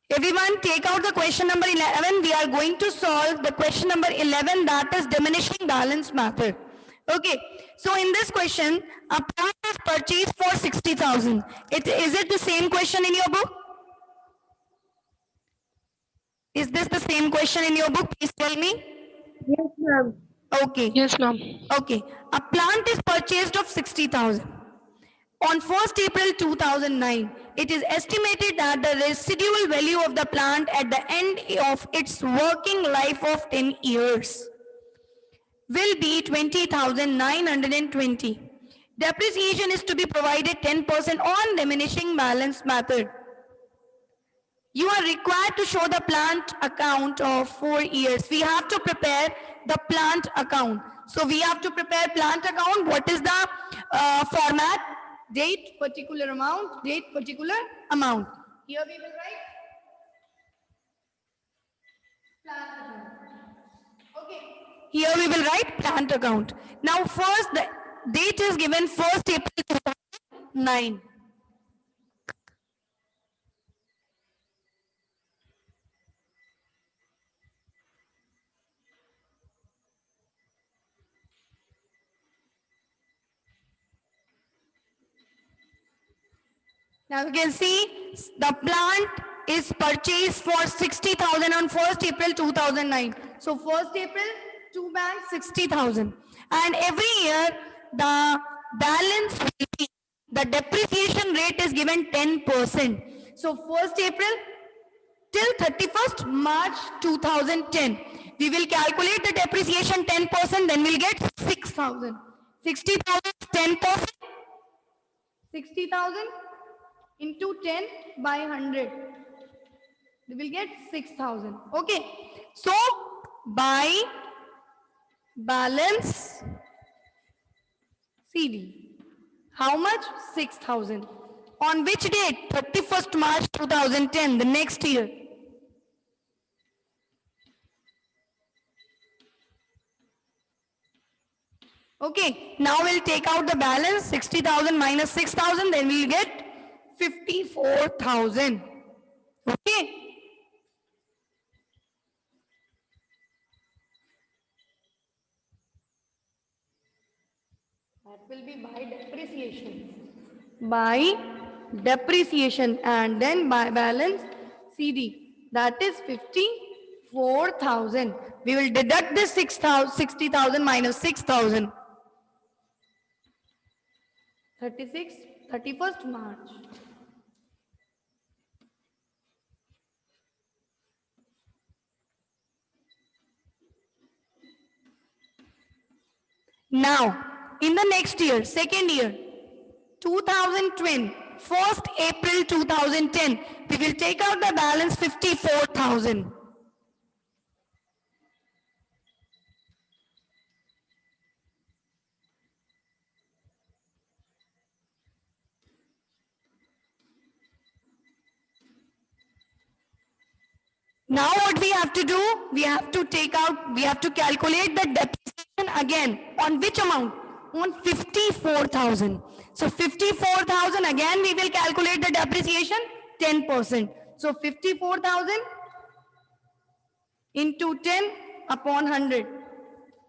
Everyone take out the question number 11. We are going to solve the question number 11, that is diminishing balance method. Okay, so in this question, a plant is purchased for 60,000. Is it the same question in your book? Is this the same question in your book? Please tell me. Yes, ma'am. Okay. Yes, ma'am. Okay. A plant is purchased of 60,000. On 1st April 2009, it is estimated that the residual value of the plant at the end of its working life of 10 years will be 20,920. Depreciation is to be provided 10% on diminishing balance method. You are required to show the plant account of 4 years. We have to prepare the plant account. So we have to prepare plant account. What is the format? Date, particular amount, date, particular amount. Here we will write plant account. Okay. Here we will write plant account. Now first the date is given 1st April 2009. Now you can see the plant is purchased for 60,000 on 1st April 2009. So 1st April, 2 banks, 60,000. And every year the balance will be, the depreciation rate is given 10%. So 1st April till 31st March 2010. We will calculate the depreciation 10%, then we'll get 6,000. 60,000 10%, 60,000 into 10 by 100. We will get 6,000. Okay. So, by balance CD. How much? 6,000. On which date? 31st March 2010, the next year. Okay, now we'll take out the balance, 60,000 minus 6,000, then we'll get 54,000. Okay. That will be by depreciation. By depreciation and then by balance CD. That is 54,000. We will deduct this 60,000 minus 6,000. 31st March. Now, in the next year, second year, 2020, 1st April 2010, we will take out the balance 54,000. Now what we have to do, we have to calculate the depreciation again. On which amount? On 54,000. So 54,000 again we will calculate the depreciation 10%. So 54,000 into 10 upon 100.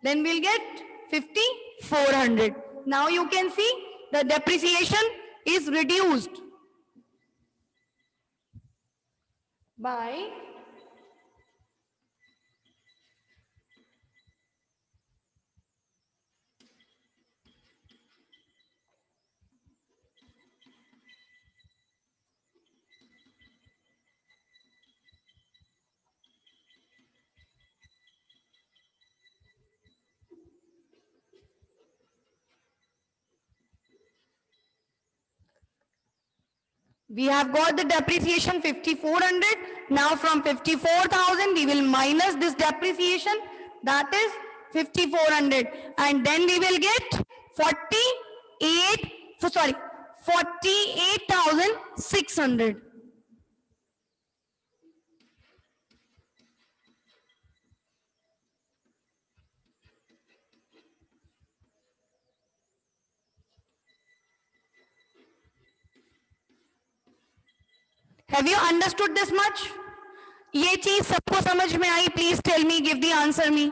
Then we'll get 5,400. Now you can see the depreciation is reduced by we have got the depreciation 5,400. Now from 54,000, we will minus this depreciation. That is 5,400. And then we will get 48,600. Have you understood this much? ये चीज सबको समझ में आई? Please tell me, give the answer me.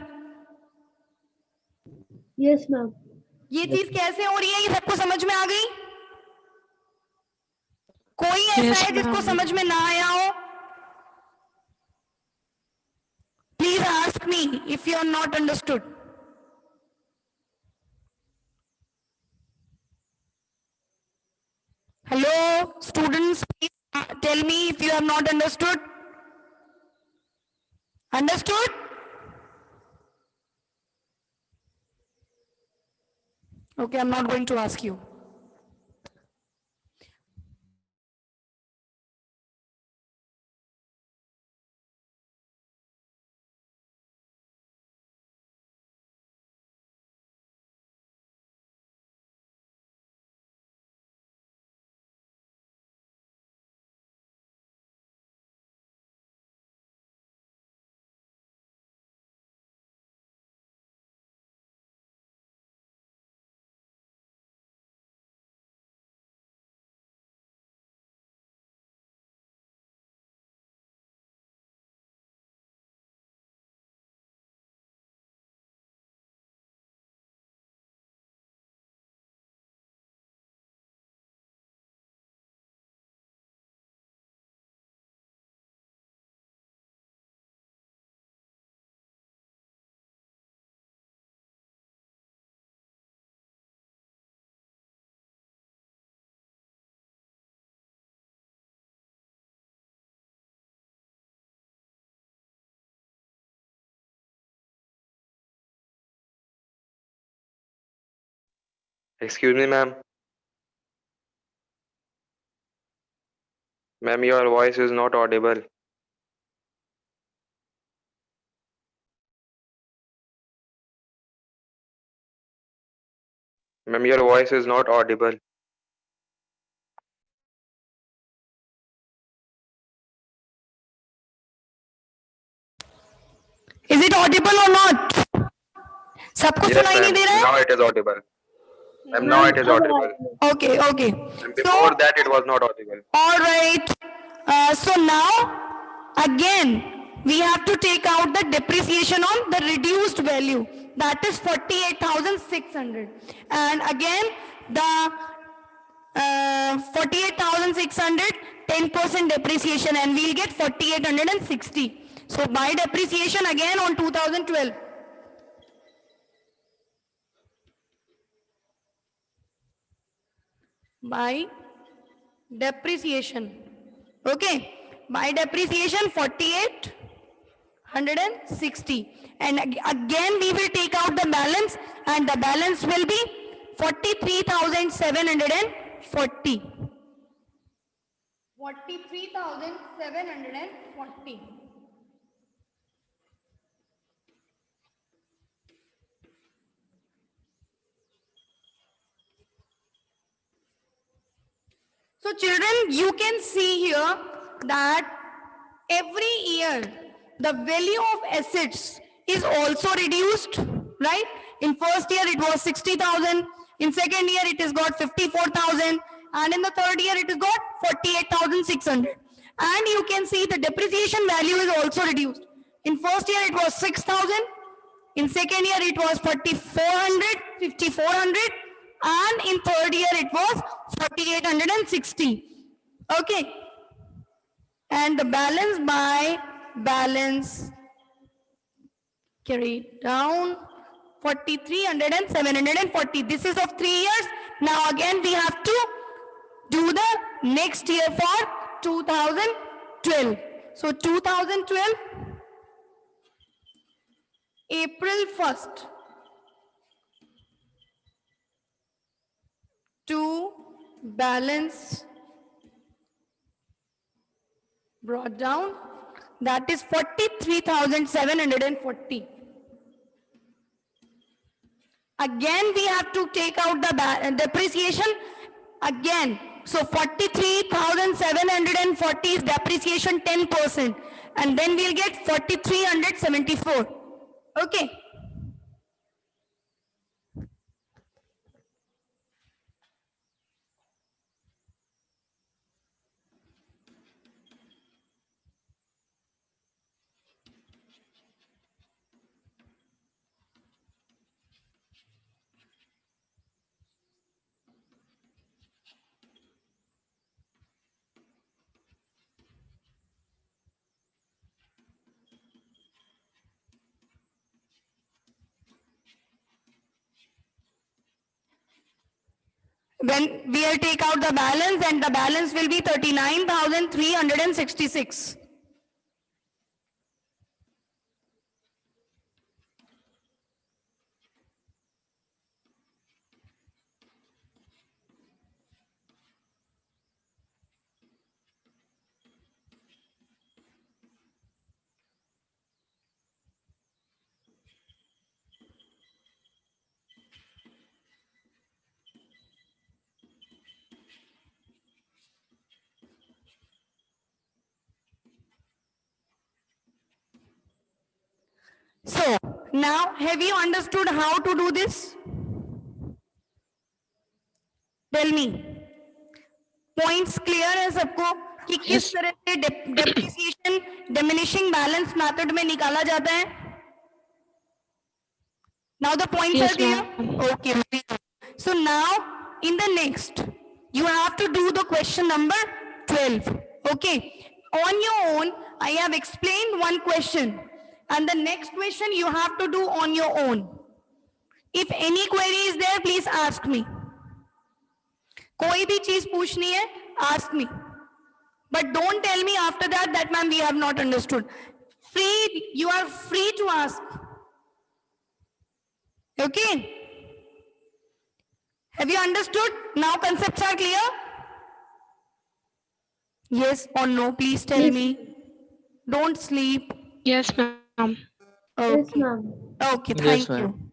Yes ma'am. ये चीज कैसे हो रही है, ये सबको समझ में आ गई? कोई ऐसा है जिसको समझ में ना आया हो? Please ask me if you are not understood. Hello, students, please tell me if you have not understood. Understood? Okay, I'm not going to ask you. Excuse me, ma'am. Ma'am, your voice is not audible. Ma'am, your voice is not audible. Is it audible or not? सबको Yes, सुनाई नहीं ma'am. दे रहा Now है? it is audible. Ma'am, now it is audible. Okay, okay. And So, before that, it was not audible. all right. So now, again, we have to take out the depreciation on the reduced value. That is 48,600. And again, the 48,600, 10% depreciation, and we'll get 4,860. So by depreciation again on 2012. By depreciation. Okay. By depreciation 4,860. And again we will take out the balance, and the balance will be 43,740. 43,740. So children, you can see here that every year the value of assets is also reduced, right? In first year it was 60,000, in second year it has got 54,000, and in the third year it has got 48,600. And you can see the depreciation value is also reduced. In first year it was 6,000, in second year it was 4,400, 5,400, and in third year it was 4,860. Okay. And the balance by balance carried down 4,300 and 740. This is of 3 years. Now again we have to do the next year for 2012. So 2012, April 1st to balance brought down, that is 43,740. Again we have to take out the depreciation again. So 43,740 is depreciation 10%, and then we'll get 4,374. Okay. When we'll take out the balance, and the balance will be 39,366. So, now have you understood how to do this? Tell me. Points clear है सबको कि किस तरह से depreciation diminishing balance method में निकाला जाता है? Now the points Yes, are clear? ma'am. Okay, very good. So now in the next, you have to do the question number 12. Okay. On your own, I have explained one question. And the next question you have to do on your own. If any query is there, please ask me. कोई भी चीज पूछनी है, ask me. But don't tell me after that, ma'am, we have not understood. You are free to ask. Okay? Have you understood? Now concepts are clear? Yes or no? Please tell me. Don't sleep. Yes, ma'am. Okay. Yes, ma'am. Okay, Yes, thank ma'am. you.